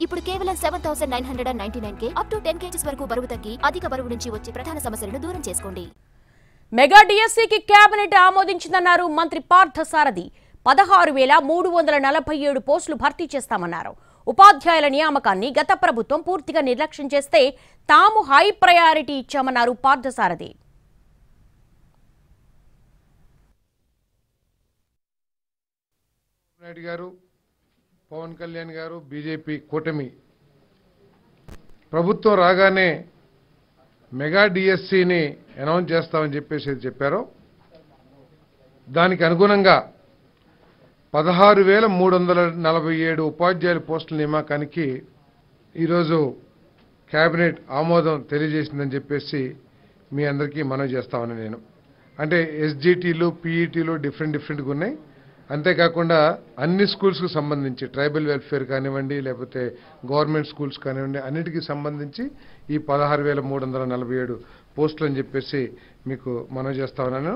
ఇప్పుడు కేవలం 7,999కే up to 10 kgs వరకు బరువు తగ్గి అధిక బరువు నుంచి వచ్చే ప్రధాన సమస్యలను దూరం చేసుకోండి. మెగా డిఎస్సికి కేబినెట్ ఆమోదించిందన్నారు మంత్రి పార్థసారథి. 16,347 పోస్టులు భర్తీ చేస్తామన్నారు. ఉపాధ్యాయుల నియామకాన్ని గత ప్రభుత్వం పూర్తిగా నిర్లక్ష్యం చేస్తే తాము హై ప్రయారిటీ ఇచ్చామన్నారు పార్థసారథి. నాయుడు గారు, పవన్ కళ్యాణ్ గారు, బీజేపీ కూటమి ప్రభుత్వం రాగానే మెగా డిఎస్సిని అనౌన్స్ చేస్తామని చెప్పారో దానికి అనుగుణంగా 16,347 ఉపాధ్యాయుల పోస్టుల నియామకానికి ఈరోజు కేబినెట్ ఆమోదం తెలియజేసిందని చెప్పేసి మీ అందరికీ మనవి చేస్తామని నేను. అంటే ఎస్జిటీలు, పీఈటీలు డిఫరెంట్గా ఉన్నాయి. అంతేకాకుండా అన్ని స్కూల్స్కు సంబంధించి ట్రైబల్ వెల్ఫేర్ కానివ్వండి, లేకపోతే గవర్నమెంట్ స్కూల్స్ కానివ్వండి, అన్నిటికీ సంబంధించి ఈ 16,347 పోస్టులు అని చెప్పేసి మీకు మనవి చేస్తా ఉన్నాను.